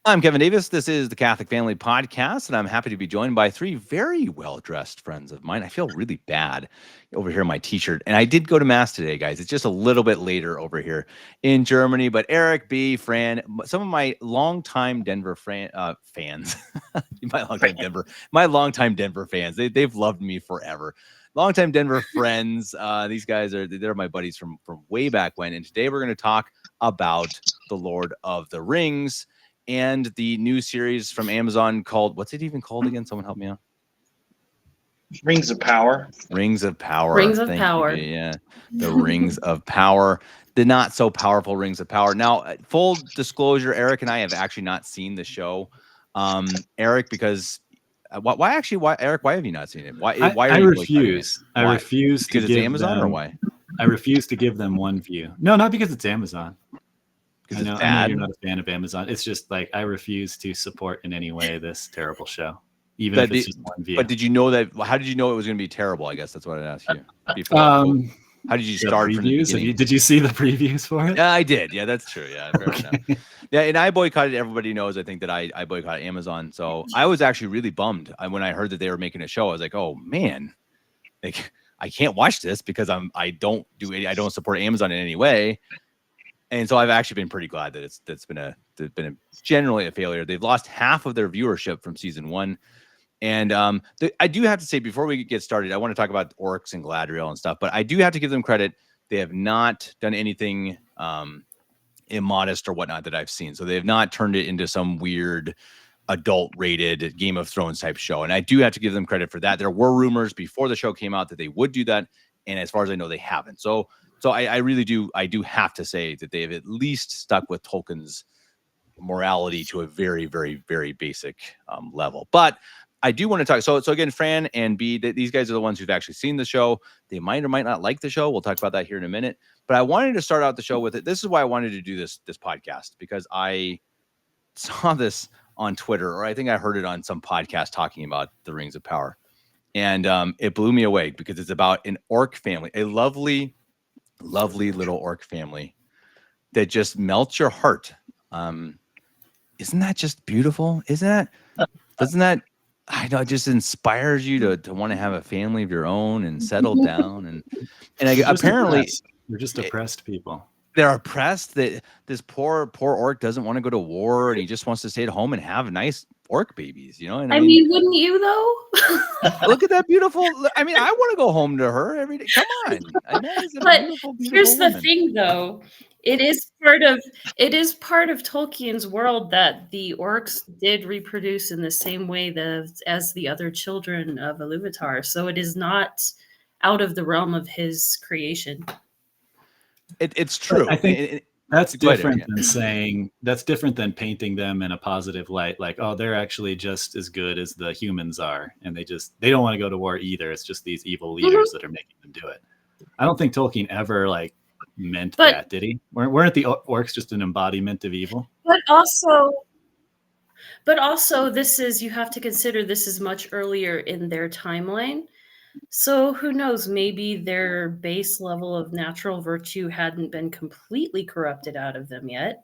I'm Kevin Davis. This is the Catholic Family Podcast, and I'm happy to be joined by three very well-dressed friends of mine. I feel really bad over here in my t-shirt, and I did go to Mass today, guys. It's just a little bit later over here in Germany, but Eric, B, Fran, some of my longtime Denver fans, my longtime Denver fans, they've loved me forever. Longtime Denver friends. These guys they're my buddies from way back when, and today we're going to talk about the Lord of the Rings and the new series from Amazon called, what's it even called again? Someone help me out. Rings of Power. Rings of Power. Rings of Thank Power. You, yeah. The Rings of Power. The not so powerful Rings of Power. Now, full disclosure, Eric and I have actually not seen the show. Eric, because why Eric, why have you not seen it? Why I refuse. I refuse because to it's give Amazon them, or why? I refuse to give them one view. No, not because it's Amazon. I know you're not a fan of Amazon. It's just like I refuse to support in any way this terrible show, even if it's just one view. But did you know that? How did you know it was going to be terrible? I guess that's what I'd ask you before. How did you start from the beginning? Did you see the previews for it? Yeah, I did. Yeah, that's true. Yeah, fair enough. Yeah, and I boycotted. Everybody knows. I think that I boycotted Amazon. So I was actually really bummed when I heard that they were making a show. I was like, oh man, like I can't watch this because I don't support Amazon in any way. And so I've actually been pretty glad that it's been generally a failure. They've lost half of their viewership from season 1. And I do have to say, before we get started, I want to talk about Orcs and Galadriel and stuff, but I do have to give them credit. They have not done anything immodest or whatnot that I've seen. So they have not turned it into some weird adult-rated Game of Thrones type show. And I do have to give them credit for that. There were rumors before the show came out that they would do that. And as far as I know, they haven't. So I really do. I do have to say that they've at least stuck with Tolkien's morality to a very, very, very basic level. But I do want to talk. So again, Fran and B, these guys are the ones who've actually seen the show. They might or might not like the show. We'll talk about that here in a minute. But I wanted to start out the show with it. This is why I wanted to do this podcast, because I saw this on Twitter, or I think I heard it on some podcast talking about the Rings of Power, and it blew me away because it's about an orc family, a lovely little orc family that just melts your heart. Isn't that just beautiful? Doesn't that, I know, it just inspires you to want to have a family of your own and settle down. And apparently you're just oppressed people. They're oppressed. That this poor orc doesn't want to go to war, and he just wants to stay at home and have nice orc babies, you know? And I mean, wouldn't you though? Look at that beautiful. I mean, I want to go home to her every day. Come on. But here's the thing, though. It is part of Tolkien's world that the orcs did reproduce in the same way as the other children of Iluvatar. So it is not out of the realm of his creation. It's true. I think that's different than painting them in a positive light. Like, oh, they're actually just as good as the humans are. And they don't want to go to war either. It's just these evil leaders that are making them do it. I don't think Tolkien ever meant that, did he? Weren't the orcs just an embodiment of evil? But also you have to consider this is much earlier in their timeline. So who knows, maybe their base level of natural virtue hadn't been completely corrupted out of them yet.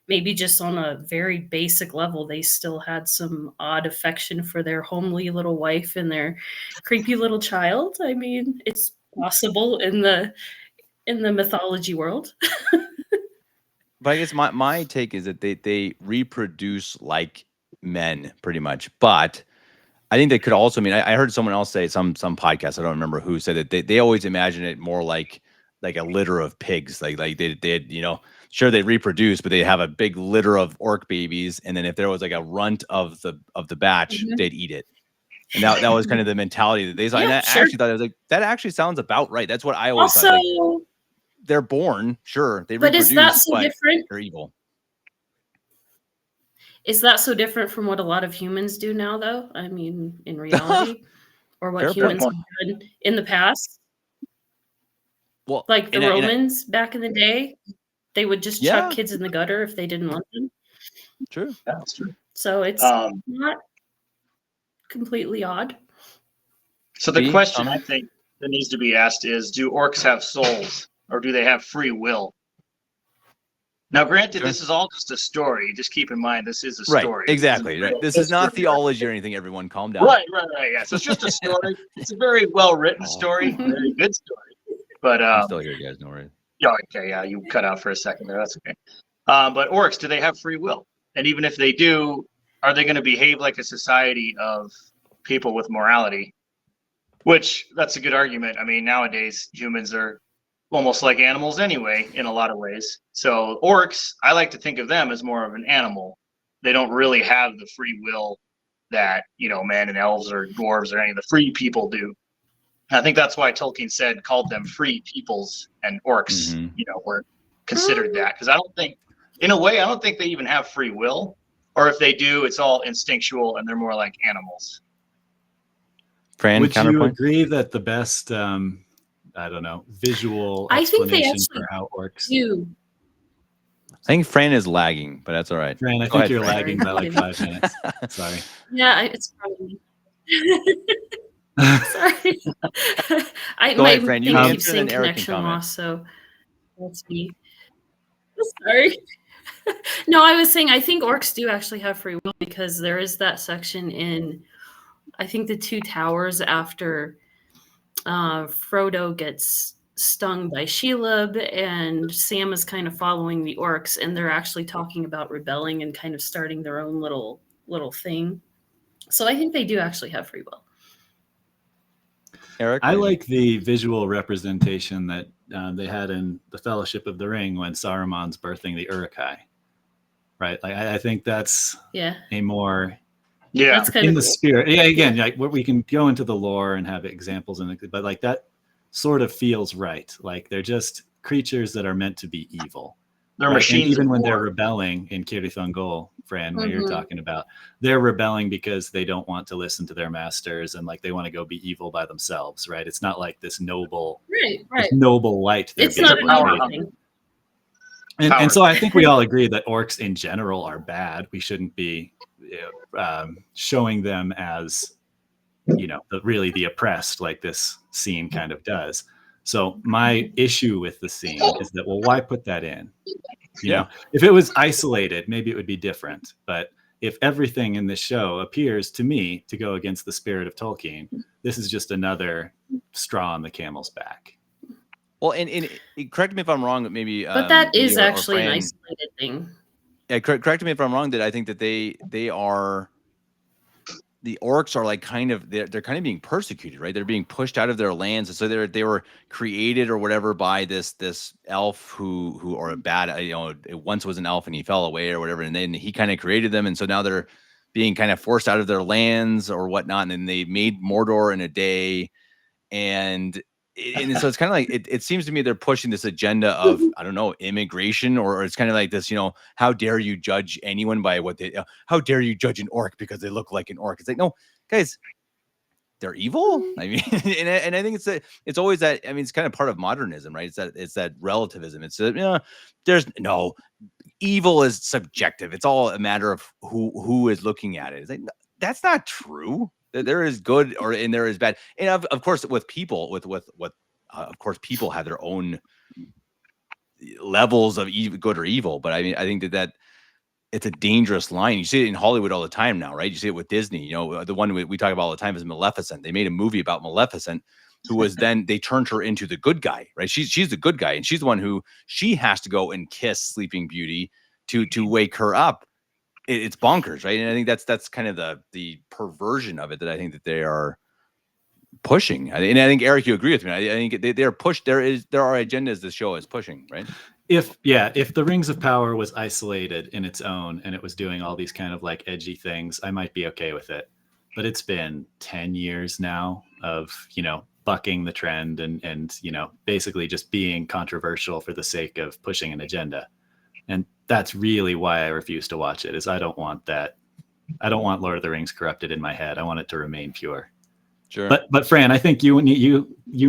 Maybe just on a very basic level, they still had some odd affection for their homely little wife and their creepy little child. I mean, it's possible in the mythology world. But I guess my take is that they reproduce like men pretty much, but I think they could also mean, I heard someone else say, some podcast, I don't remember who, said that they always imagine it more like a litter of pigs. Like they you know, sure they reproduce, but they have a big litter of orc babies, and then if there was like a runt of the batch, they'd eat it. And that was kind of the mentality that they saw. And I actually thought, I was like, that actually sounds about right. That's what I always thought. Like, they're born, sure, they reproduce, is that so different? They're evil. Is that so different from what a lot of humans do now, though? I mean, in reality, or what humans have done in the past? Well, like the Romans back in the day, they would just chuck kids in the gutter if they didn't want them. True. That's true. So it's not completely odd. So the question I think that needs to be asked is, do orcs have souls, or do they have free will? Now, granted, this is all just a story. Just keep in mind, this is a Right, story. exactly. Right. This is not theology or anything. Everyone, calm down. Right. Yeah. So it's just a story. It's a very well written story, very good story. But I'm still here, guys. No worries. Yeah. Okay. Yeah. You cut out for a second there. That's okay. But orcs, do they have free will? And even if they do, are they going to behave like a society of people with morality? Which that's a good argument. I mean, nowadays humans are almost like animals anyway, in a lot of ways. So orcs, I like to think of them as more of an animal. They don't really have the free will that, men and elves or dwarves or any of the free people do. And I think that's why Tolkien called them free peoples, and orcs, were considered that. Because I don't think they even have free will. Or if they do, it's all instinctual and they're more like animals. Fran, would counterpoint? you agree that the best visual explanation for how orcs do. I think Fran is lagging, but that's all right. Fran, I Go think ahead, you're Fran. lagging by like 5 minutes. Sorry. Yeah, it's probably. Sorry. Go my ahead, Fran. You thing answer, keeps then saying Eric can connection comment. loss, so that's me. Sorry. No, I was saying I think orcs do actually have free will, because there is that section in, I think, the Two Towers after Frodo gets stung by Shelob and Sam is kind of following the orcs, and they're actually talking about rebelling and kind of starting their own little thing. So I think they do actually have free will. Eric? I like the visual representation that they had in the Fellowship of the Ring when Saruman's birthing the Uruk-hai. Right? Like I think that's a more that's kind in of the cool. spirit. Yeah, again, like we can go into the lore and have examples, but like that sort of feels right. Like they're just creatures that are meant to be evil. They're right? machines. And even of when war. they're rebelling in Cirith Ungol, Fran, what you're talking about, they're rebelling because they don't want to listen to their masters and like they want to go be evil by themselves, right? It's not like this noble, this noble light. It's not an evil thing. And so I think we all agree that orcs in general are bad. We shouldn't be showing them as, really the oppressed, like this scene kind of does. So my issue with the scene is that, well, why put that in? You know, if it was isolated, maybe it would be different. But if everything in this show appears to me to go against the spirit of Tolkien, this is just another straw on the camel's back. Well, and correct me if I'm wrong, maybe. But that is actually an isolated thing. Yeah, correct me if I'm wrong. That I think that they are, the orcs are like kind of they're kind of being persecuted, right? They're being pushed out of their lands, and so they were created or whatever by this elf who or a bad, it once was an elf and he fell away or whatever, and then he kind of created them, and so now they're being kind of forced out of their lands or whatnot, and then they made Mordor in a day, and so it's kind of like it seems to me they're pushing this agenda of, I don't know, immigration, or it's kind of like this, how dare you judge anyone by what they, how dare you judge an orc because they look like an orc? It's like, no, guys, they're evil. I mean, and I think it's always that. I mean, it's kind of part of modernism, right? It's that relativism. It's there's no evil is subjective. It's all a matter of who is looking at it. It's like, that's not true. There is good and there is bad, and of course with people, of course people have their own levels of good or evil. But I mean, I think that it's a dangerous line. You see it in Hollywood all the time now, right? You see it with Disney. The one we talk about all the time is Maleficent. They made a movie about Maleficent, who was then they turned her into the good guy, right? She's the good guy, and she's the one who she has to go and kiss Sleeping Beauty to wake her up. It's bonkers, right? And I think that's kind of the perversion of it that I think that they are pushing. And I think, Eric, you agree with me. I think they're pushed. There are agendas the show is pushing, right? If the Rings of Power was isolated in its own and it was doing all these kind of like edgy things, I might be okay with it. But it's been 10 years now of, bucking the trend and basically just being controversial for the sake of pushing an agenda. And that's really why I refuse to watch it, is I don't want that. I don't want Lord of the Rings corrupted in my head. I want it to remain pure. Sure. But Fran, I think you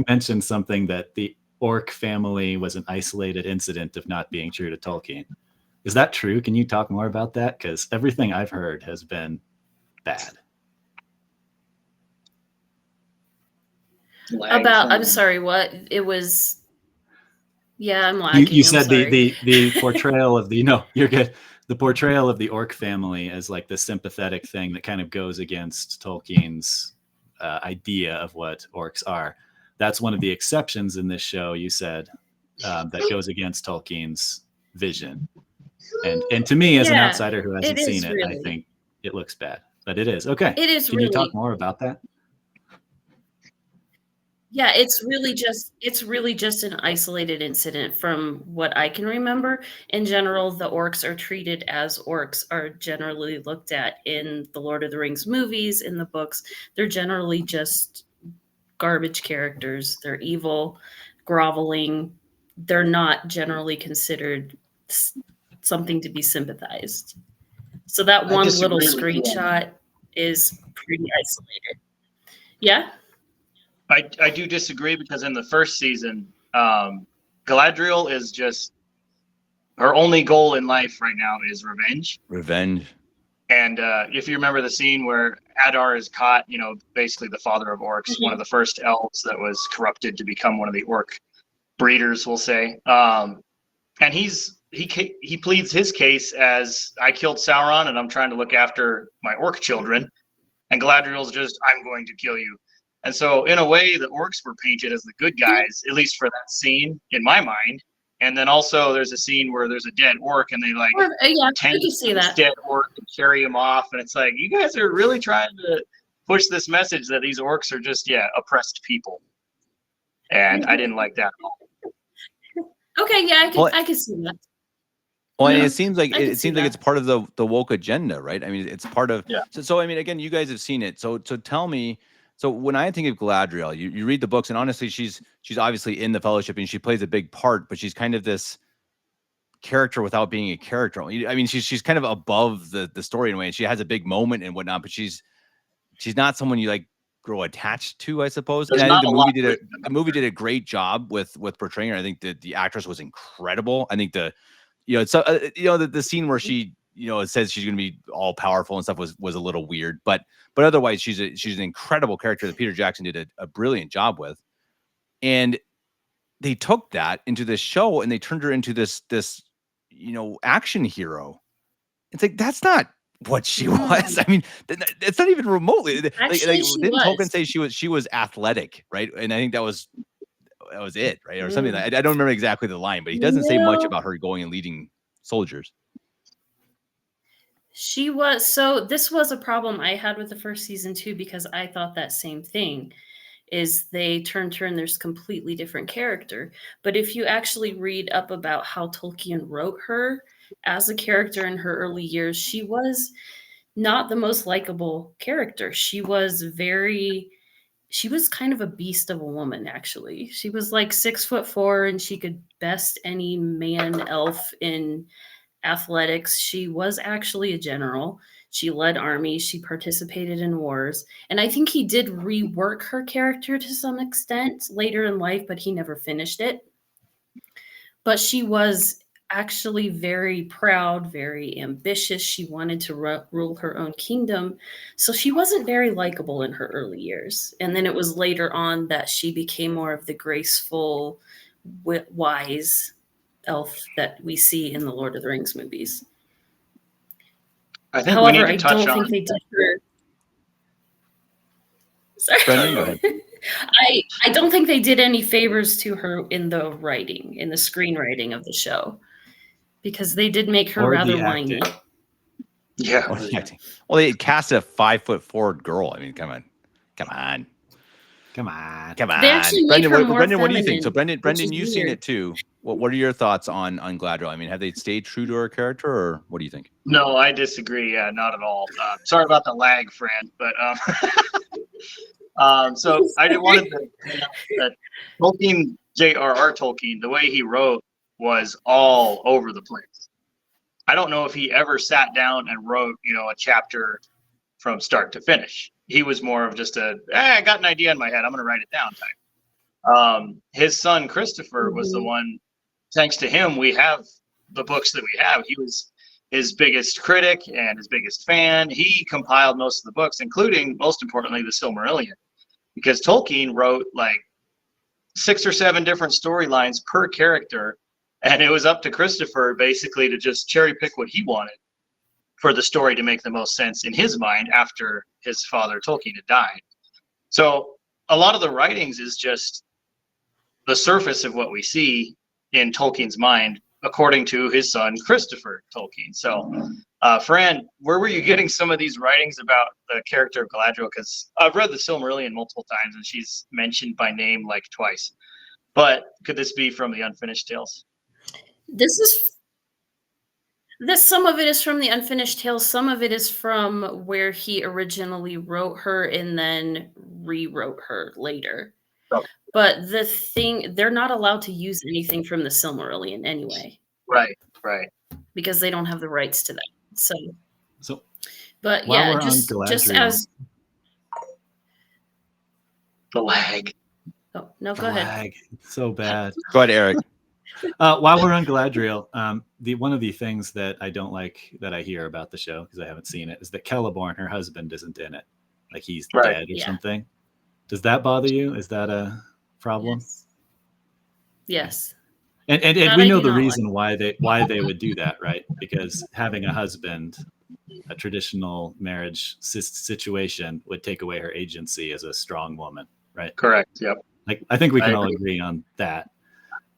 mentioned something, that the orc family was an isolated incident of not being true to Tolkien. Is that true? Can you talk more about that? Because everything I've heard has been bad. I'm sorry, what? It was... Yeah, I'm lacking. You I'm said sorry. the portrayal of the no, you're good. The portrayal of the orc family as like the sympathetic thing that kind of goes against Tolkien's idea of what orcs are. That's one of the exceptions in this show. You said that goes against Tolkien's vision, and to me, as an Yeah, outsider who it hasn't seen is it, I really. think it looks bad. But it is okay. It is Can you talk really. more about that? Yeah, it's really just an isolated incident from what I can remember. In general, the orcs are treated as orcs are generally looked at in the Lord of the Rings movies, in the books. They're generally just garbage characters. They're evil, groveling. They're not generally considered something to be sympathized. So that I one little disagree with you. screenshot is pretty isolated. Yeah. I do disagree because in the first season, Galadriel is just her only goal in life right now is revenge. Revenge. And if you remember the scene where Adar is caught, basically the father of orcs, one of the first elves that was corrupted to become one of the orc breeders, we'll say. And he pleads his case as I killed Sauron and I'm trying to look after my orc children. And Galadriel's just, I'm going to kill you. And so in a way, the orcs were painted as the good guys, at least for that scene in my mind. And then also there's a scene where there's a dead orc and they Yeah, I tend can see this that. dead orc and carry him off. And it's like, you guys are really trying to push this message that these orcs are just, oppressed people. And I didn't like that at all. Okay, yeah, Well, I can see that. Well, and Yeah, it seems like I can see that. it's part of the woke agenda, right? I mean, it's part of. Yeah. So I mean, again, you guys have seen it. So tell me. So when I think of Galadriel, you read the books, and honestly, she's obviously in the Fellowship, and she plays a big part, but she's kind of this character without being a character. I mean, she's kind of above the story in a way, and she has a big moment and whatnot, but she's not someone you like grow attached to, I suppose. There's And I think not the a movie lot the movie did a great job with portraying her. I think the actress was incredible. I think the scene where she it says she's going to be all powerful and stuff was a little weird, but otherwise she's an incredible character that Peter Jackson did a brilliant job with. And they took that into this show and they turned her into this action hero. It's like, that's not what she was. I mean, it's not even remotely. Actually, she didn't was. Tolkien say she was athletic, right? And I think that was it, right? Or something. I don't remember exactly the line, but he doesn't say much about her going and leading soldiers. She was. So this was a problem I had with the first season too, because I thought that same thing. Is they turned her in this completely different character. But if you actually read up about how Tolkien wrote her as a character in her early years, she was not the most likable character. She was kind of a beast of a woman, actually. She was like 6'4" and she could best any man elf in athletics. She was actually a general. She led armies. She participated in wars. And I think he did rework her character to some extent later in life, but he never finished it. But she was actually very proud, very ambitious. She wanted to rule her own kingdom. So she wasn't very likable in her early years. And then it was later on that she became more of the graceful, wise elf that we see in the Lord of the Rings movies. I think However, we need to I touch don't on. think they did her. Sorry. Brendan, go ahead. I don't think they did any favors to her in the writing, in the screenwriting of the show, because they did make her Or the rather acting. whiny. Yeah. Or the acting. Well, they casted a 5'4" girl. I mean, come on. They actually made Brendan, her more Brendan, what do you think? So feminine, Brendan, which you've is seen weird. it too. What are your thoughts on Galadriel? I mean, have they stayed true to her character, or what do you think? No, I disagree. Yeah, not at all. Sorry about the lag, Fran, but so I did wanted to that Tolkien, J.R.R. Tolkien, the way he wrote was all over the place. I don't know if he ever sat down and wrote, a chapter from start to finish. He was more of just I got an idea in my head, I'm going to write it down type. His son Christopher was the one. Thanks to him, we have the books that we have. He was his biggest critic and his biggest fan. He compiled most of the books, including, most importantly, the Silmarillion, because Tolkien wrote like 6 or 7 different storylines per character, and it was up to Christopher basically to just cherry pick what he wanted for the story to make the most sense in his mind after his father Tolkien had died. So a lot of the writings is just the surface of what we see in Tolkien's mind, according to his son Christopher Tolkien. So, Fran, where were you getting some of these writings about the character of Galadriel? Because I've read the Silmarillion multiple times, and she's mentioned by name like twice. But could this be from the Unfinished Tales? Some of it is from the Unfinished Tales. Some of it is from where he originally wrote her and then rewrote her later. Okay. But they're not allowed to use anything from the Silmarillion anyway. Right. Because they don't have the rights to that. So, but while yeah, we're just on Galadriel, as the lag. oh no, the go ahead. lag, it's so bad. Go ahead, Eric. While we're on Galadriel, one of the things that I don't like that I hear about the show, because I haven't seen it, is that Celeborn, her husband, isn't in it. Like he's dead or something. Does that bother you? Is that a problem? Yes. And we know the reason why they would do that, right? Because having a husband, a traditional marriage situation, would take away her agency as a strong woman, right? Correct. Yep. Like I think we can all agree on that.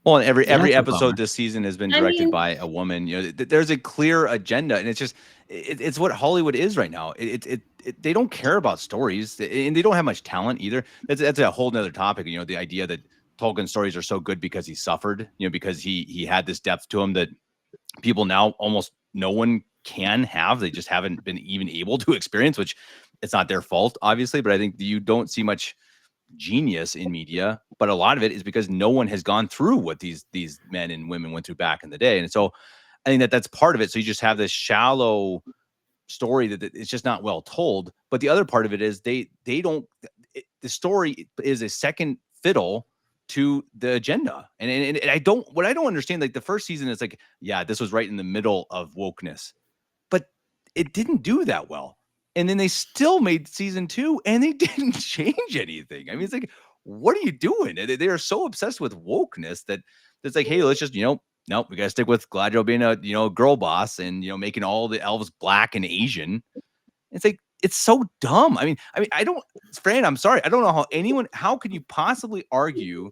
Well, and every That's a episode bummer. this season has been directed by a woman. You know, there's a clear agenda, and it's just it's what Hollywood is right now. They don't care about stories, and they don't have much talent either. That's a whole nother topic. You know, the idea that Tolkien's stories are so good because he suffered. You know, because he had this depth to him that people now almost no one can have. They just haven't been even able to experience, which it's not their fault, obviously. But I think you don't see much genius in media, but a lot of it is because no one has gone through what these men and women went through back in the day. And so I think that's part of it. So you just have this shallow story that it's just not well told. But the other part of it is the story is a second fiddle to the agenda. And what I don't understand, like the first season is like, yeah, this was right in the middle of wokeness, but it didn't do that well. And then they still made season 2 and they didn't change anything. I mean, it's like, what are you doing? They are so obsessed with wokeness that it's like, hey, let's just, nope, we got to stick with Galadriel being a girl boss and, making all the elves black and Asian. It's like, it's so dumb. I mean, Fran, I'm sorry. I don't know how could you possibly argue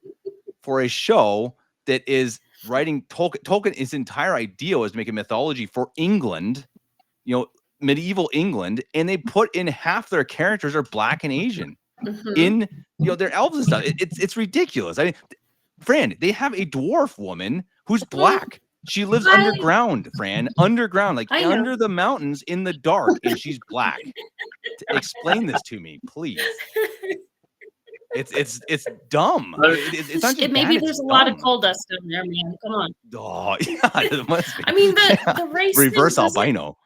for a show that is writing Tolkien, his entire idea was to make a mythology for England, medieval England, and they put in half their characters are black and Asian in their elves and stuff. It's ridiculous. I mean, Fran, they have a dwarf woman who's black. She lives underground, Fran, underground, like under the mountains in the dark, and she's black. Explain this to me, please. It's dumb. It's not just maybe bad, there's a dumb. lot of coal dust down there, man. Come on. Oh yeah, it must be. I mean the race reverse thing albino.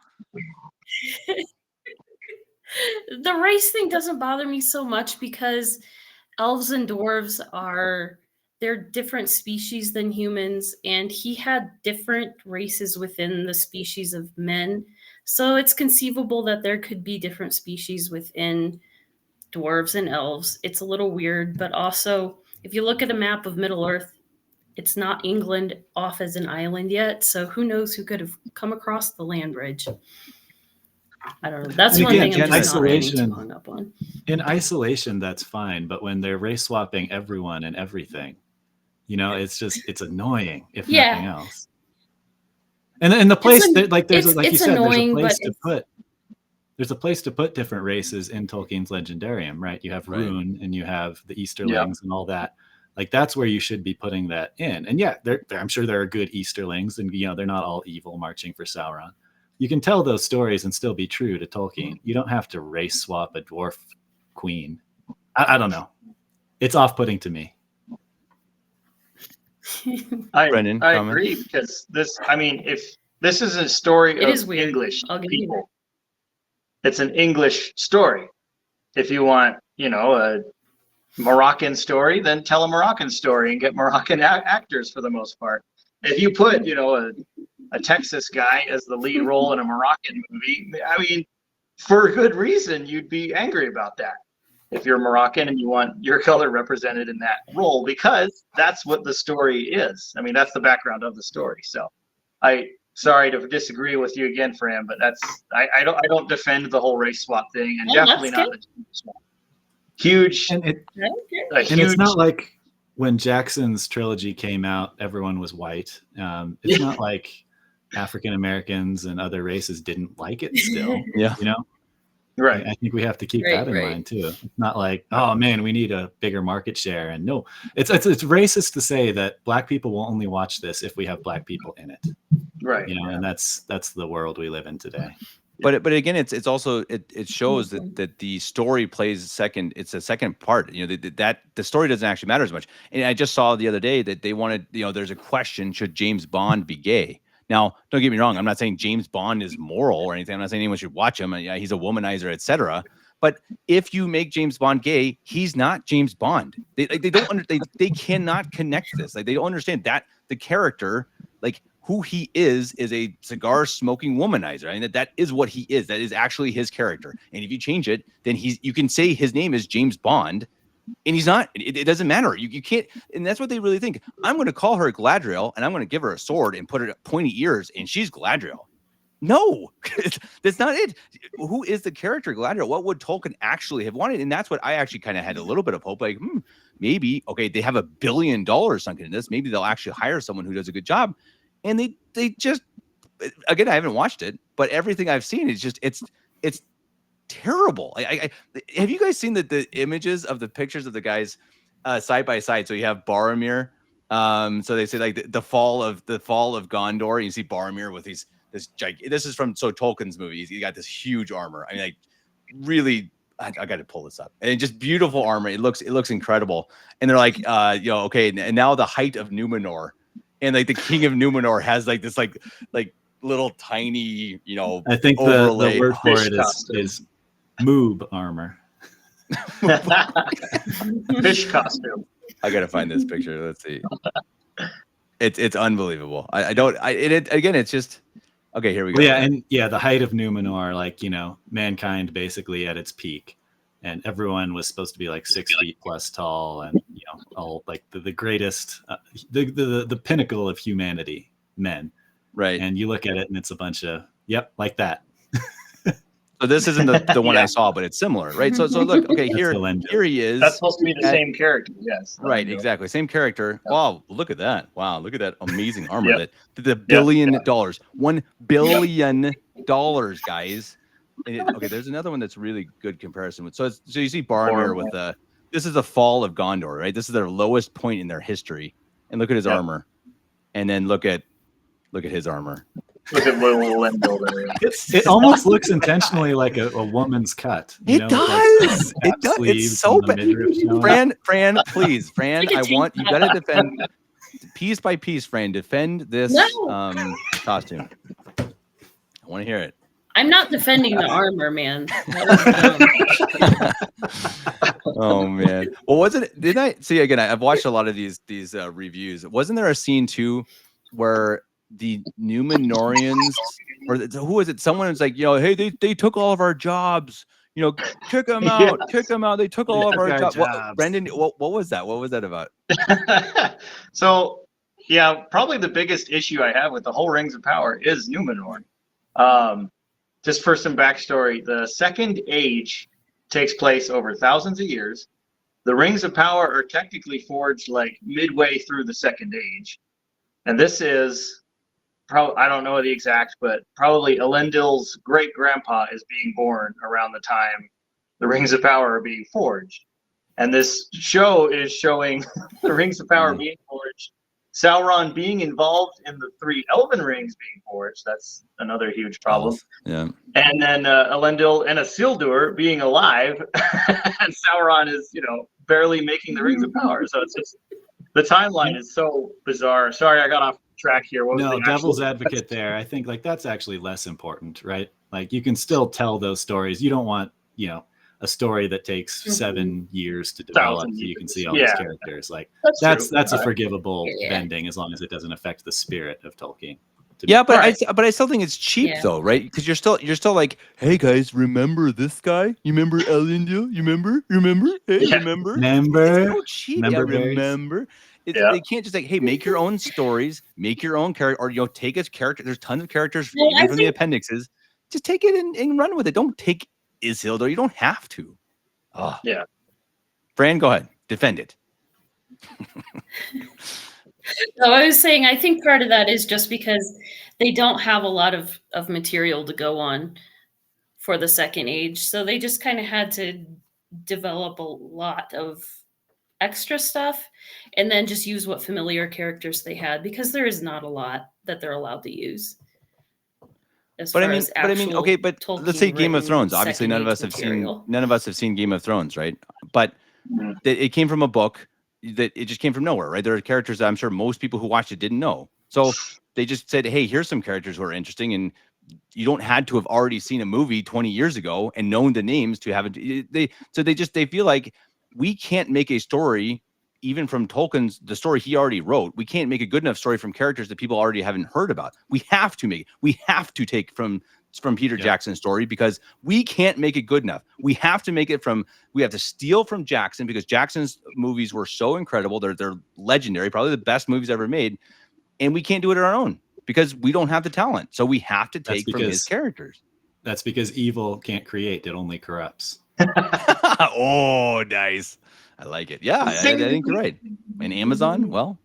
The race thing doesn't bother me so much because elves and dwarves they're different species than humans, and he had different races within the species of men. So it's conceivable that there could be different species within dwarves and elves. It's a little weird, but also if you look at a map of Middle Earth, it's not England off as an island yet. So who knows who could have come across the land bridge. I don't know. That's one thing I'm just not getting too hung up on. In isolation, that's fine. But when they're race swapping everyone and everything, it's annoying if nothing else. And the place there's a place to put different races in Tolkien's Legendarium, right? You have Rune and you have the Easterlings and all that. Like that's where you should be putting that in. And I'm sure there are good Easterlings, and they're not all evil marching for Sauron. You can tell those stories and still be true to Tolkien. You don't have to race swap a dwarf queen. I don't know. It's off-putting to me. I agree, because if this is a story of English people, it's an English story. If you want, a Moroccan story, then tell a Moroccan story and get Moroccan actors for the most part. If you put, a Texas guy as the lead role in a Moroccan movie, for good reason, you'd be angry about that. if you're Moroccan and you want your color represented in that role, because that's what the story is. I mean, that's the background of the story. So sorry to disagree with you again, Fran, but I don't defend the whole race swap thing, and definitely not the swap. Huge. And it's not like when Jackson's trilogy came out, everyone was white. It's not like African Americans and other races didn't like it still. Yeah. You know? Right. I think we have to keep that in mind too. It's not like, oh man, we need a bigger market share. And no, it's racist to say that Black people will only watch this if we have Black people in it. Right. You know, and that's the world we live in today. But again, it's also it shows that the story plays second. It's a second part. You know, that the story doesn't actually matter as much. And I just saw the other day that they wanted, you know, there's a question: should James Bond be gay? Now, don't get me wrong. I'm not saying James Bond is moral or anything. I'm not saying anyone should watch him. Yeah, he's a womanizer, etc. But if you make James Bond gay, he's not James Bond. They don't they cannot connect this. Like, they don't understand that the character, like, who he is a cigar smoking womanizer. I mean, that is what he is. That is actually his character. And if you change it, then you can say his name is James Bond, and he's not. It doesn't matter. You can't. And that's what they really think. I'm going to call her Gladriel, and I'm going to give her a sword and put her pointy ears, and she's Gladriel. No, that's not it. Who is the character Gladriel? What would Tolkien actually have wanted? And that's what I actually kind of had a little bit of hope. Like, maybe, okay, they have $1 billion sunk into this. Maybe they'll actually hire someone who does a good job. And they just, again, I haven't watched it, but everything I've seen is just, it's terrible. Have you guys seen the images of the pictures of the guys side by side? So you have Boromir. So they say like the fall of Gondor. You see Boromir with this is from Tolkien's movies. He got this huge armor. I mean, like, really, I got to pull this up. And just beautiful armor. It looks incredible. And they're like, okay, and now the height of Numenor. And like the king of Numenor has like this like little tiny, you know, I think the word for it is moob armor. Fish costume. I gotta find this picture. Let's see. It's unbelievable. Again, it's just okay. Here we go. Well, yeah, the height of Numenor, like, you know, mankind basically at its peak, and everyone was supposed to be like 6 feet plus tall, and you know, all like the greatest, the pinnacle of humanity, men. Right. And you look at it, and it's a bunch of like that. So this isn't the one I saw, but it's similar, right? So look, okay, here he is. That's supposed to be the same character, yes. Right, exactly, same character. Wow, look at that! Wow, look at that amazing armor. That the $1 billion, $1 billion, guys. Okay, there's another one that's really good comparison with. So you see Boromir with this is the fall of Gondor, right? This is their lowest point in their history, and look at his armor, and then look at his armor. Look at little builder. It almost looks intentionally like a woman's cut. It does. It does. It's so bad. Fran, please, Fran. I want you. Got to defend piece by piece. Fran, defend this costume. I want to hear it. I'm not defending the armor, man. Oh man. Well, didn't I see again? I've watched a lot of these reviews. Wasn't there a scene too where the Numenorians, or who was it? Someone was like, you know, hey, they took all of our jobs. You know, kick them out, kick them out. They took all of our jobs. Brendan, what was that? What was that about? So, yeah, probably the biggest issue I have with the whole Rings of Power is Numenor. Just for some backstory, the Second Age takes place over thousands of years. The Rings of Power are technically forged like midway through the Second Age. And this is, I don't know the exact, but probably Elendil's great-grandpa is being born around the time the Rings of Power are being forged. And this show is showing the Rings of Power being forged, Sauron being involved in the 3 Elven Rings being forged. That's another huge problem. Yeah. And then Elendil and Isildur being alive, and Sauron is, you know, barely making the Rings of Power. So it's just, the timeline is so bizarre. Sorry, I got off track here. What was no, devil's advocate there. I think like that's actually less important, right? Like you can still tell those stories. You don't want, you know, a story that takes 7 years to develop so you can see all these characters. Like that's a forgivable bending as long as it doesn't affect the spirit of Tolkien. Yeah, but Right. I still think it's cheap Yeah. though, right? Because you're still like, hey guys, remember this guy? You remember Elendil? You remember? Hey, Yeah. remember? It's Remember? so cheap. Remember Yeah, berries? remember. Yeah. They can't just like, hey, make your own stories, make your own character, or take a character. There's tons of characters Well, even I from the think- appendixes. Just take it and run with it. Don't take Isildur. You don't have to. Oh. Yeah. Fran, go ahead. Defend it. No, I was saying I think part of that is just because they don't have a lot of material to go on for the Second Age. So they just kind of had to develop a lot of extra stuff and then just use what familiar characters they had, because there is not a lot that they're allowed to use. As far as actual okay, but let's say Game of Tolkien-written Thrones. Obviously, Second Age material. none of us have seen Game of Thrones, right? But Mhm. it came from a book that it just came from nowhere, right? There are characters that I'm sure most people who watched it didn't know. So they just said, hey, here's some characters who are interesting. And you don't had to have already seen a movie 20 years ago and known the names to have it. They feel like we can't make a story, even from Tolkien's, the story he already wrote. We can't make a good enough story from characters that people already haven't heard about. We have to take from Peter Jackson's story, because we can't make it good enough. We have to steal from Jackson, because Jackson's movies were so incredible. They're legendary, probably the best movies ever made. And we can't do it on our own because we don't have the talent. So we have to take from his characters. That's because evil can't create, it only corrupts. Oh, nice. I like it. Yeah, I think you're right. And Amazon, well,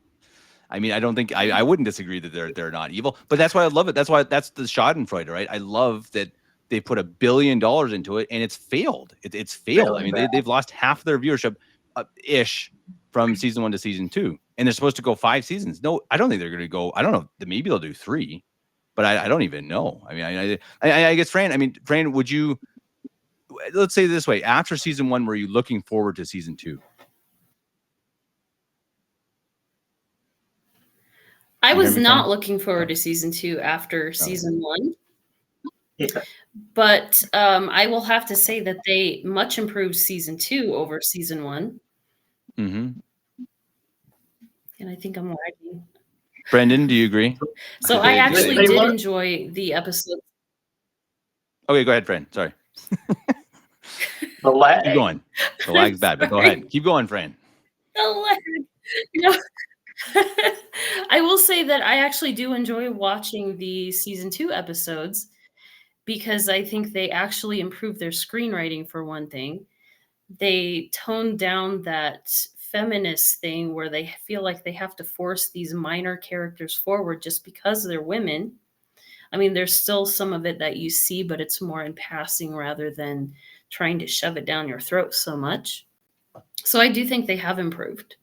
I mean, I don't think I wouldn't disagree that they're not evil, but that's why I love it. That's the Schadenfreude, right? I love that they put $1 billion into it and it's failed. It's failed. I mean, they've lost half their viewership ish from season 1 to season 2, and they're supposed to go 5 seasons. No, I don't think they're going to go. I don't know. Maybe they'll do 3, but I don't even know. I mean, I guess Fran, would you? Let's say it this way: after season 1, were you looking forward to season 2? I You was hear me, not Fran? looking forward to season 2 after season 1. Yeah. But I will have to say that they much improved season 2 over season 1. Mm-hmm. And I think I'm lagging. Brendan, do you agree? So I actually They did learn- enjoy the episode. Okay, go ahead, Fran. Sorry. The lag. Keep going. The lag's bad, but go Sorry. ahead. Keep going, Fran. The lag. You know, I will say that I actually do enjoy watching the season 2 episodes, because I think they actually improved their screenwriting, for one thing. They toned down that feminist thing where they feel like they have to force these minor characters forward just because they're women. I mean, there's still some of it that you see, but it's more in passing rather than trying to shove it down your throat so much. So I do think they have improved.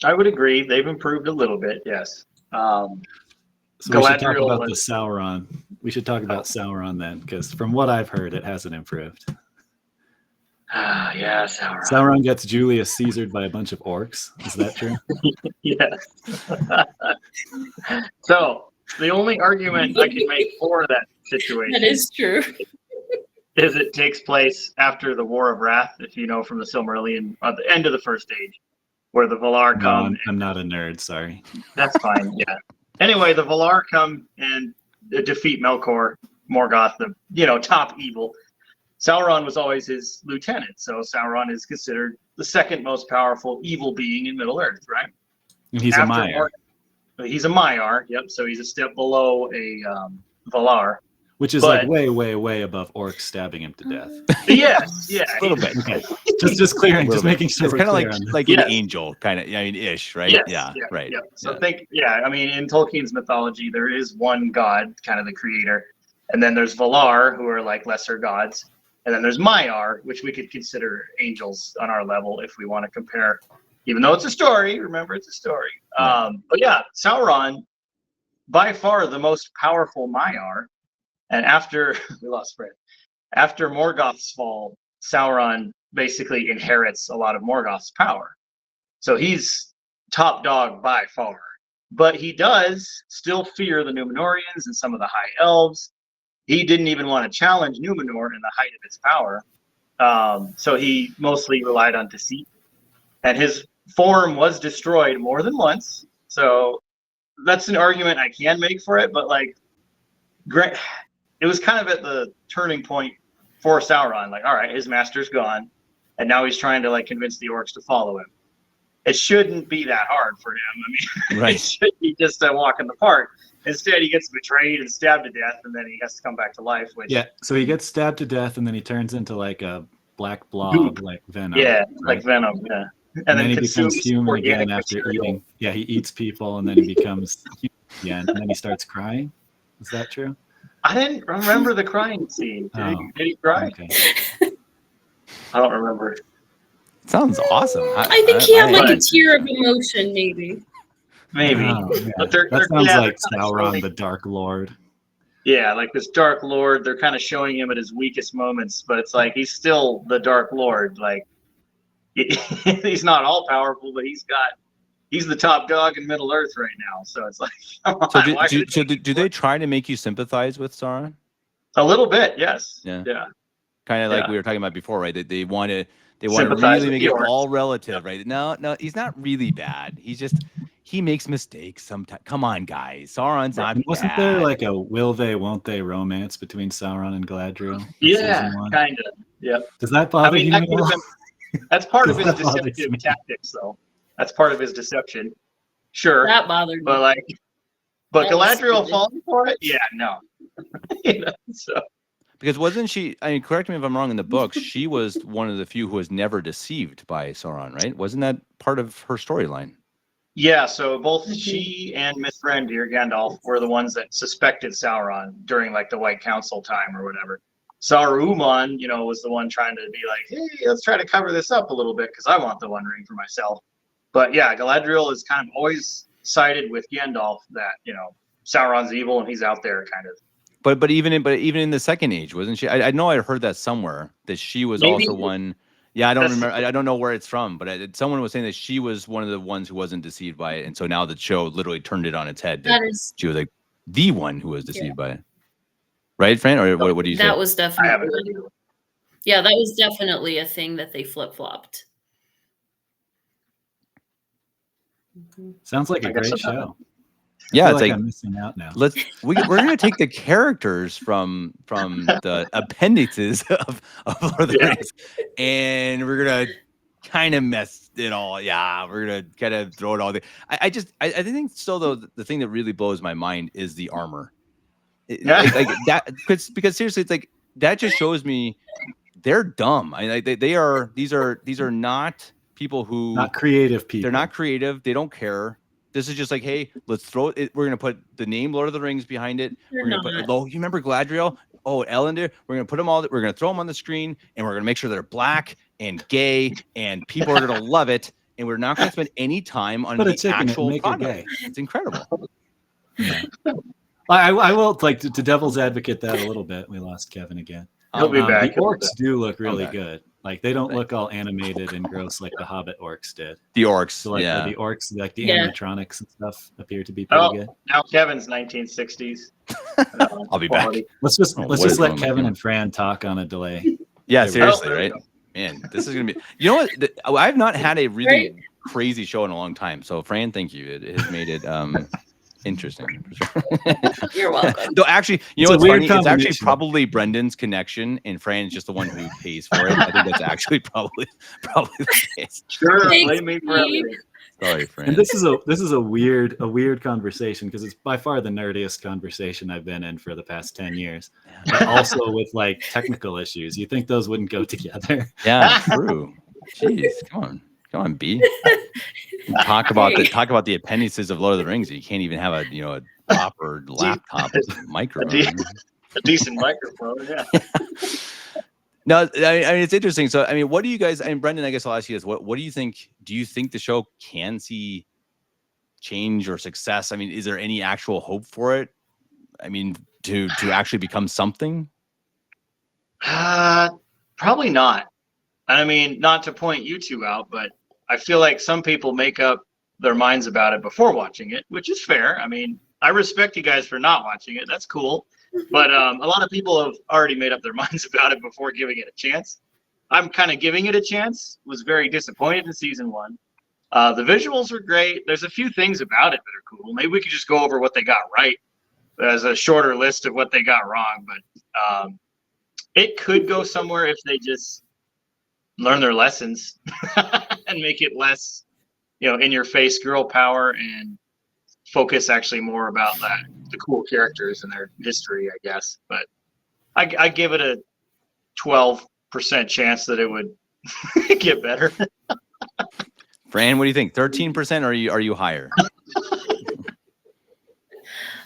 I would agree. They've improved a little bit, yes. So we should talk Galadriel about the was- Sauron. We should talk about Sauron then, because from what I've heard, it hasn't improved. Yeah, Sauron. Sauron gets Julius Caesared by a bunch of orcs. Is that true? Yes. So the only argument I can make for that situation That is true. is it takes place after the War of Wrath, if you know from the Silmarillion, at the end of the First Age, where the Valar No, come. I'm not a nerd. Sorry. That's fine. Yeah. Anyway, the Valar come and defeat Melkor, Morgoth, the top evil. Sauron was always his lieutenant, so Sauron is considered the second most powerful evil being in Middle Earth, right? And he's a After Maiar, He's a Maiar. Yep. So he's a step below a Valar. which is but- like way, way, way above orcs stabbing him to death. Yes. Yeah. A little bit. Okay, just clearing, just making sure It's we're kind of clear on that. like Yes. an angel, kind of. I mean, ish, right? Yes, Yeah, right. Yeah. So Yeah. I mean, in Tolkien's mythology, there is one god, kind of the creator, and then there's Valar, who are like lesser gods, and then there's Maiar, which we could consider angels on our level if we want to compare. Even though it's a story, remember it's a story. But yeah, Sauron, by far the most powerful Maiar, and after we lost Fred, after Morgoth's fall, Sauron basically inherits a lot of Morgoth's power. So he's top dog by far. But he does still fear the Númenóreans and some of the High Elves. He didn't even want to challenge Númenor in the height of its power. So he mostly relied on deceit. And his form was destroyed more than once. So that's an argument I can make for it, but like, it was kind of at the turning point for Sauron. Like, all right, his master's gone, and now he's trying to like convince the orcs to follow him. It shouldn't be that hard for him. I mean, Right. it should be just a walk in the park. Instead, he gets betrayed and stabbed to death, and then he has to come back to life. Which, Yeah, so he gets stabbed to death, and then he turns into like a black blob, Goop. like Venom. yeah, right? like Venom. Yeah, And then he consumes becomes human organic again after material. eating. Yeah, he eats people, and then he becomes human again, and then he starts crying. Is that true? I didn't remember the crying scene. Oh. Did he cry? Okay. I don't remember. Sounds awesome. I think he had like a Right. tear of emotion, maybe. Maybe. Oh, yeah. But they're That sounds yeah, like they're kinda Sauron, showing- the Dark Lord. Yeah, like this Dark Lord. They're kind of showing him at his weakest moments, but it's like he's still the Dark Lord. Like he's not all powerful, but he's the top dog in Middle Earth right now. So it's like, come on, So, why should it do they try to make you sympathize with Sauron? a little bit? Yes. Yeah. Yeah. Kind of like Yeah. we were talking about before, right? They want to Sympathize really with make the it orcs. all relative, right? No, he's not really bad. He makes mistakes sometimes. Come on, guys. Sauron's not Wasn't bad. there like a will they, won't they romance between Sauron and Galadriel? in Yeah, season one? kind of. Yeah. Does that I bother mean, you that at could have all? been, that's part of his That bothers deceptive me. tactics, though. That's part of his deception. Sure. That bothered me. But like, but That was Galadriel stupid. falling for it? Yeah, no. You know, so Because wasn't she? I mean, correct me if I'm wrong. In the books, she was one of the few who was never deceived by Sauron, right? Wasn't that part of her storyline? yeah, so both she and Mithrandir Gandalf were the ones that suspected Sauron during like the White Council time or whatever. Saruman, was the one trying to be like, hey, let's try to cover this up a little bit because I want the One Ring for myself. But yeah, Galadriel is kind of always sided with Gandalf that Sauron's evil and he's out there kind of. But even in the Second Age, wasn't she? I know I heard that somewhere that she was Maybe. also one. Yeah, I don't That's- remember. I don't know where it's from, but someone was saying that she was one of the ones who wasn't deceived by it, and so now the show literally turned it on its head. that is She was like the one who was deceived by it, right, Fran? Or what do you say? that was I haven't definitely heard it. yeah, that was definitely a thing that they flip flopped. Sounds like I a guess great I'm show. Yeah, I it's feel like I'm missing out now. we're gonna take the characters from the appendices of Lord of the Yeah. Rings, and we're gonna kind of mess it all. Yeah, we're gonna kind of throw it all there. I think still though the thing that really blows my mind is the armor. Yeah. Like that because seriously, it's like that just shows me they're dumb. These are not people who Not creative people. they're not creative. They don't care. This is just like, hey, let's throw it. We're gonna put the name Lord of the Rings behind it. They're We're gonna put. not. Oh, you remember Galadriel? Oh, Elendil. We're gonna put them all. We're gonna throw them on the screen, and we're gonna make sure they're black and gay, and people are gonna love it. And we're not gonna spend any time on Put a the chick in it and actual make it product. gay. It's incredible. Yeah. I will like to devil's advocate that a little bit. We lost Kevin again. He'll be back. The He'll be orcs do look really back. good. Like they don't Right. look all animated and gross like the Hobbit orcs did. The orcs. So like yeah. the orcs, like the Yeah. animatronics and stuff, appear to be pretty Oh. good. Now Kevin's 1960s. I'll be back. quality. Let's just Oh, what is let wrong with Kevin you? and Fran talk on a delay. Yeah, There we go. seriously, there we right? go. Man, this is gonna be. You know what? I've not had a really Right. crazy show in a long time. So, Fran, thank you. It has made it interesting. For sure. You're welcome. Though actually, you It's know a what's weird funny? It's actually combination. probably Brendan's connection, and Fran's just the one who pays for it. I think that's actually probably the case. Sure, Thanks, blame me for Steve. everything. Sorry, Fran. And this is a weird conversation because it's by far the nerdiest conversation I've been in for the past 10 years. But also with like technical issues. You think those wouldn't go together? Yeah, true. Jeez, come on, B. Talk about the appendices of Lord of the Rings. You can't even have a proper laptop with a microphone. A decent microphone, yeah. No, I mean it's interesting. So, I mean, what do you guys? And Brendan, I guess I'll ask you this: what do you think? Do you think the show can see change or success? I mean, is there any actual hope for it? I mean, to actually become something? Probably not. And I mean, not to point you two out, but I feel like some people make up their minds about it before watching it, which is fair. I mean, I respect you guys for not watching it. That's cool. But a lot of people have already made up their minds about it before giving it a chance. I'm kind of giving it a chance. Was very disappointed in season 1. The visuals are great. There's a few things about it that are cool. Maybe we could just go over what they got right as a shorter list of what they got wrong. But it could go somewhere if they just learn their lessons and make it less, in your face girl power and focus actually more about the cool characters and their history, I guess. But I give it a 12% chance that it would get better. Fran, what do you think? 13%, or are you higher?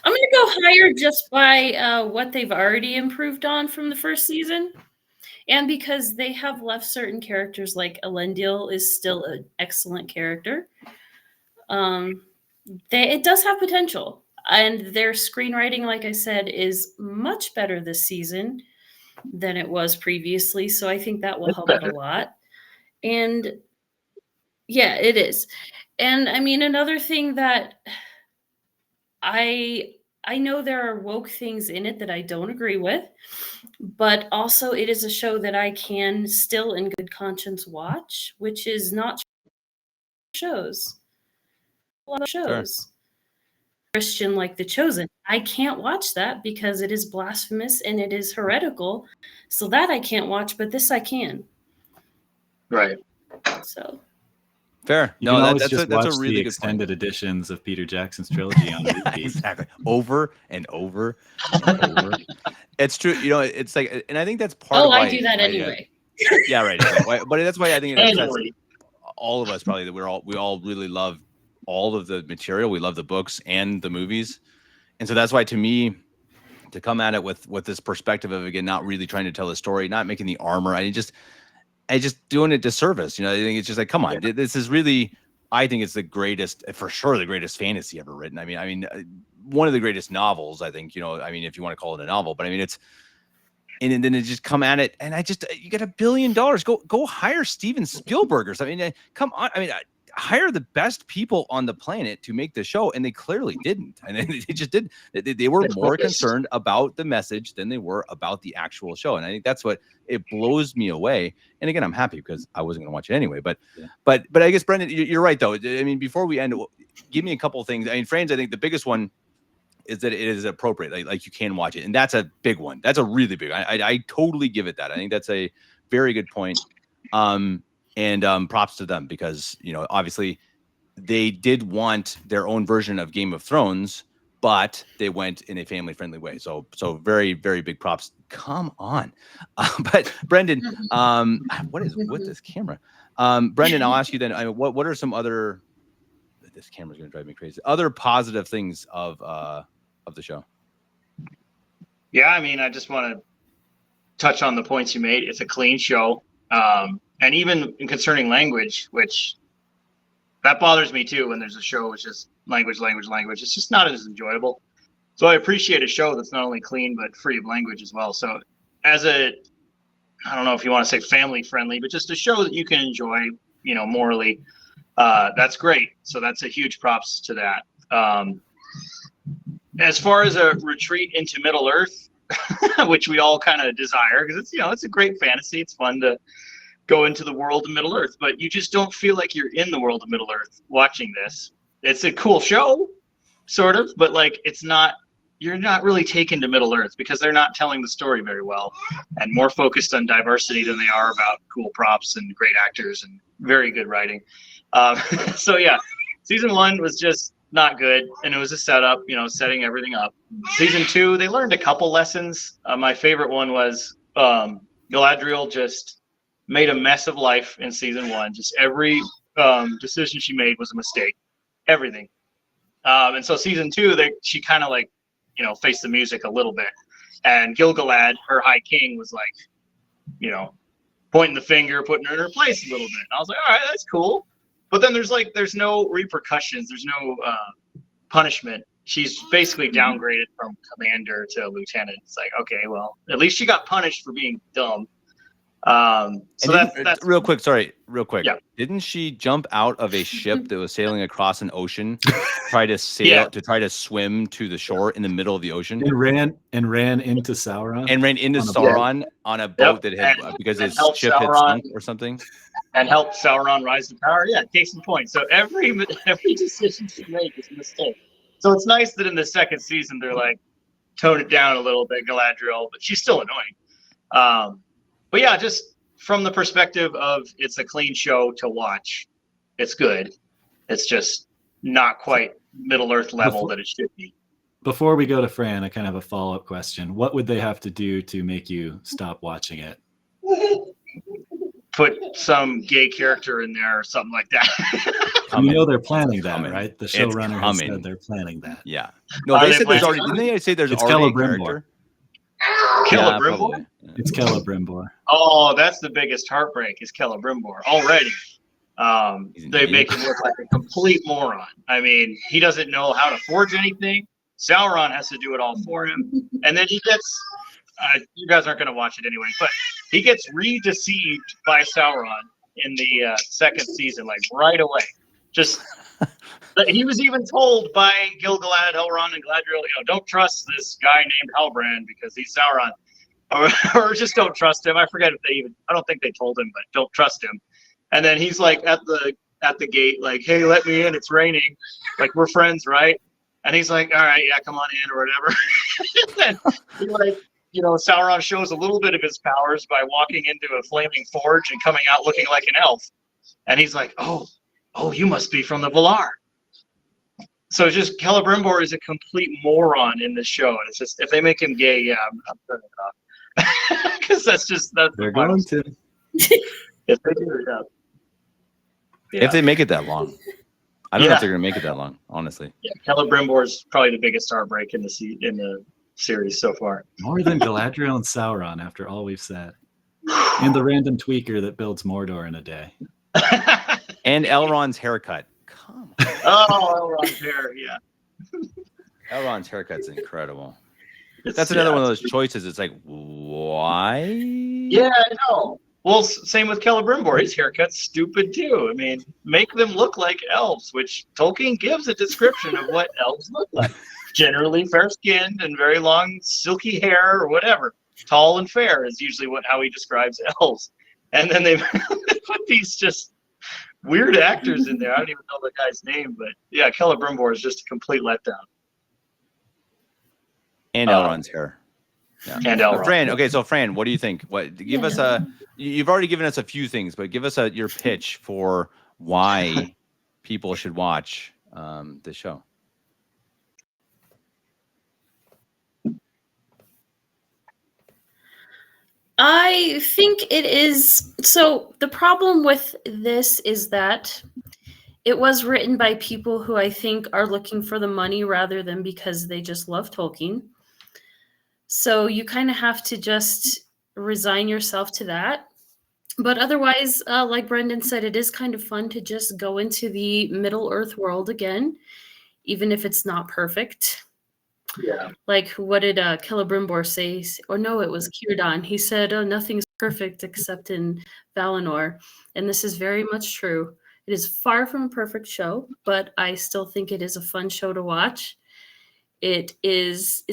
I'm going to go higher just by what they've already improved on from the first season. And because they have left certain characters, like Elendil is still an excellent character. It does have potential. And their screenwriting, like I said, is much better this season than it was previously. So I think that will help it a lot. And yeah, it is. And I mean, another thing that I know there are woke things in it that I don't agree with, but also it is a show that I can still in good conscience watch, which is not shows. A lot of shows. Sure. Christian like The Chosen. I can't watch that because it is blasphemous and it is heretical. So that I can't watch, but this I can. Right. So fair. You can always just watch the extended editions of Peter Jackson's trilogy on repeat. Exactly. Over and over and over. It's true. It's like, and I think that's part of why I do that anyway. Yeah, right. But that's why I think that's all of us probably that we all really love all of the material. We love the books and the movies. And so that's why, to me, to come at it with this perspective of, again, not really trying to tell a story, not making the armor, I just doing it disservice. I think it's just like, come on, this is really, I think it's the greatest, for sure, the greatest fantasy ever written. I mean, one of the greatest novels, I think, if you want to call it a novel, but I mean, it's, and then it just come at it. And you got $1 billion, go hire Steven Spielberg or something. Come on. I mean, hire the best people on the planet to make the show, and they clearly didn't. And they just did. They were more concerned about the message than they were about the actual show. And I think that's what it blows me away. And again, I'm happy because I wasn't going to watch it anyway. But I guess, Brendan, you're right though. I mean, before we end, give me a couple of things. I mean, Franz, I think the biggest one is that it is appropriate. Like you can watch it, and that's a big one. That's a really big. I totally give it that. I think that's a very good point. And props to them because, obviously they did want their own version of Game of Thrones, but they went in a family-friendly way. So very, very big props. Come on. But Brendan, what is with this camera? Brendan, I'll ask you then, what are some other, this camera's going to drive me crazy, other positive things of the show? Yeah, I mean, I just want to touch on the points you made. It's a clean show. And even concerning language, which that bothers me too, when there's a show which is language. It's just not as enjoyable. So I appreciate a show that's not only clean, but free of language as well. So I don't know if you want to say family friendly, but just a show that you can enjoy, morally, that's great. So that's a huge props to that. As far as a retreat into Middle Earth, which we all kind of desire, because it's a great fantasy. It's fun to go into the world of Middle Earth, but you just don't feel like you're in the world of Middle Earth watching this. It's a cool show, sort of, but you're not really taken to Middle Earth because they're not telling the story very well and more focused on diversity than they are about cool props and great actors and very good writing. So yeah, season 1 was just not good, and it was a setup, setting everything up. Season 2, they learned a couple lessons. My favorite one was Galadriel just made a mess of life in season 1. Just every decision she made was a mistake, everything. And so season 2, she kind of faced the music a little bit, and Gil-galad, her High King, was pointing the finger, putting her in her place a little bit. And I was like, all right, that's cool. But then there's no repercussions. There's no punishment. She's basically downgraded from commander to lieutenant. It's like, okay, well, at least she got punished for being dumb. So that's real quick. Yeah. Didn't she jump out of a ship that was sailing across an ocean, try to swim to the shore in the middle of the ocean? And ran into Sauron. And ran into Sauron on a boat that had because his ship had sunk or something. and help Sauron rise to power. Yeah, case in point. So every decision she makes is a mistake. So it's nice that in the second season they're like tone it down a little bit, Galadriel, but she's still annoying. But yeah, just from the perspective of it's a clean show to watch, it's good. It's just not quite Middle Earth level that it should be. Before we go to Fran, I kind of have a follow-up question. What would they have to do to make you stop watching it? Put some gay character in there or something like that. You know they're planning that, Coming. right? The It's showrunner has coming. said they're planning that. Yeah. No, Are they they said there's planning already. Didn't they say there's It's already a Celebrimbor. character? Celebrimbor? probably. Yeah. It's Celebrimbor. Oh, that's the biggest heartbreak is Celebrimbor already. He's an They idiot. make him look like a complete moron. I mean, he doesn't know how to forge anything. Sauron has to do it all for him. And then he gets, you guys aren't going to watch it anyway, but he gets re-deceived by Sauron in the second season, like right away. Just, he was even told by Gil-galad, Elrond, and Galadriel, don't trust this guy named Halbrand because he's Sauron. Or just don't trust him. I forget if I don't think they told him, but don't trust him. And then he's like at the gate, like, hey, let me in. It's raining. Like, we're friends, right? And he's like, all right, yeah, come on in or whatever. And Sauron shows a little bit of his powers by walking into a flaming forge and coming out looking like an elf. And he's like, oh, you must be from the Valar. So it's just Celebrimbor is a complete moron in this show. And it's just, if they make him gay, yeah, I'm turning it off. Because that's They're going to. If they do, yeah. If they make it that long. I don't know Yeah. if they're going to make it that long, honestly. Yeah, Celebrimbor is probably the biggest heartbreak in the series so far. More than Galadriel and Sauron, after all we've said. And the random tweaker that builds Mordor in a day. And Elrond's haircut. Come on. Oh, Elrond's hair, yeah. Elrond's haircut's incredible. That's another one of those choices. It's like, why? Yeah, I know. Well, same with Celebrimbor. His haircut's stupid too. I mean, make them look like elves, which Tolkien gives a description of what elves look like. Generally fair-skinned and very long, silky hair or whatever. Tall and fair is usually how he describes elves. And then they put these just weird actors in there. I don't even know the guy's name, but yeah, Celebrimbor is just a complete letdown. And Elrond's hair. Yeah. And Elrond. Fran, okay, so Fran, what do you think? Give us you've already given us a few things, but give us your pitch for why people should watch the show. I think it is. So the problem with this is that it was written by people who I think are looking for the money rather than because they just love Tolkien. So you kind of have to just resign yourself to that. But otherwise, like Brendan said, it is kind of fun to just go into the Middle Earth world again, even if it's not perfect. Yeah. Like, what did Celebrimbor say? Or no, it was Círdan. He said, oh, nothing's perfect except in Valinor. And this is very much true. It is far from a perfect show, but I still think it is a fun show to watch. It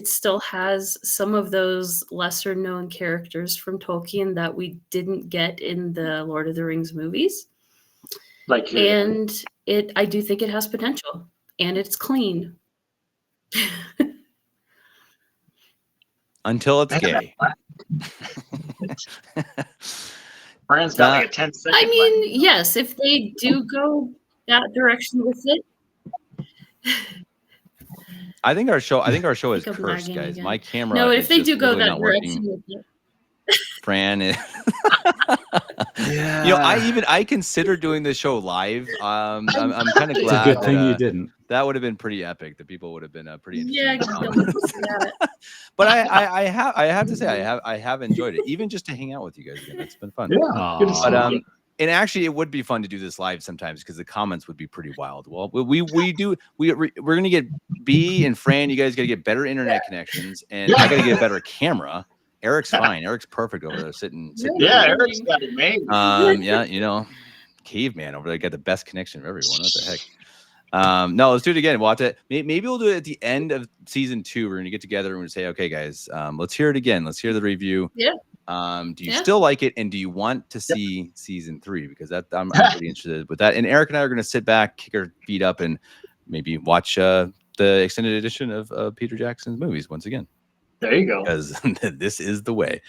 still has some of those lesser known characters from Tolkien that we didn't get in the Lord of the Rings movies. And I do think it has potential, and it's clean. Until it's gay. Fran's got like a 10-second. I mean, yes, if they do go that direction with it. I think our show is Think I'm cursed, lagging guys. again. My camera. No, is if they just do go literally that not working. direction with it. Fran is. Yeah. I considered doing this show live. I'm kind of It's glad. a good thing you didn't. That would have been pretty epic. The people would have been pretty interested. Yeah, in the go comments. look at it. But I have to say I have enjoyed it, even just to hang out with you guys again. It's been fun. Aw. Good to see But you. and actually, it would be fun to do this live sometimes because the comments would be pretty wild. Well, we're gonna get B and Fran. You guys got to get better internet connections, and I got to get a better camera. Eric's fine. Eric's perfect over there, sitting. Yeah, Eric's got it made. Yeah, caveman over there got the best connection of everyone. What the heck? No, let's do it again. We'll have to. Maybe we'll do it at the end of season 2. We're gonna get together and we're gonna say, okay, guys, let's hear it again. Let's hear the review. Yeah. Do you Yeah. still like it, and do you want to see season 3? Because that I'm pretty interested with that. And Eric and I are going to sit back, kick our feet up, and maybe watch the extended edition of Peter Jackson's movies once again. There you go. Because this is the way.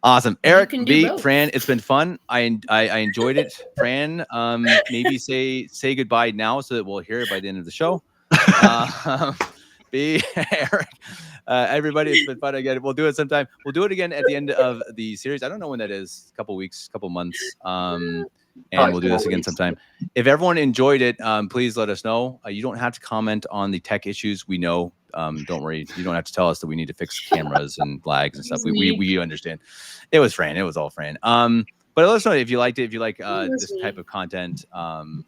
Awesome, You Eric, can do B, both. Fran, it's been fun. I enjoyed it. Fran, maybe say goodbye now so that we'll hear it by the end of the show. B, Eric, everybody, it's been fun again. We'll do it sometime. We'll do it again at the end of the series. I don't know when that is. A couple weeks, couple months. And we'll do this again sometime. If everyone enjoyed it, please let us know. You don't have to comment on the tech issues. We know. Don't worry. You don't have to tell us that we need to fix cameras and lags and stuff. We understand. It was Fran. It was all Fran. But let us know if you liked it. If you like this type of content,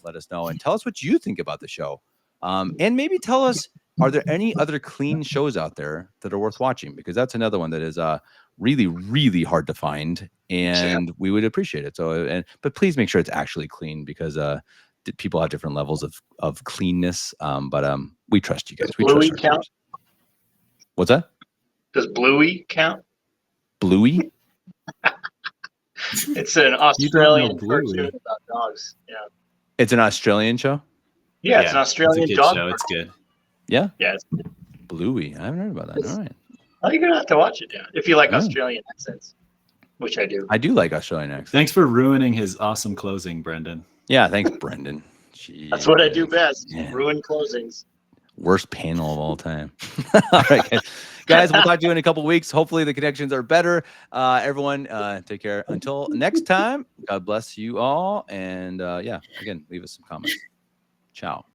let us know and tell us what you think about the show. And maybe tell us, are there any other clean shows out there that are worth watching? Because that's another one that is really, really hard to find, and we would appreciate it. So, but please make sure it's actually clean, because people have different levels of cleanness. But we trust you guys. We Bluey trust our count? viewers. What's that? Does Bluey count? Bluey? It's an Australian cartoon about dogs. Yeah. It's an Australian show? Yeah, it's an Australian it's a kid dog show. park. It's good. Yeah? Yeah. Bluey. I haven't heard about that. All right. Oh, you're gonna have to watch it, yeah. If you like Oh. Australian accents, which I do. I do like Australian accents. Thanks for ruining his awesome closing, Brendan. Yeah, thanks, Brendan. That's what I do best. Yeah. Ruin closings. Worst panel of all time. All right, guys, we'll talk to you in a couple weeks. Hopefully the connections are better. Everyone, take care. Until next time, God bless you all. And yeah, again, leave us some comments. Ciao.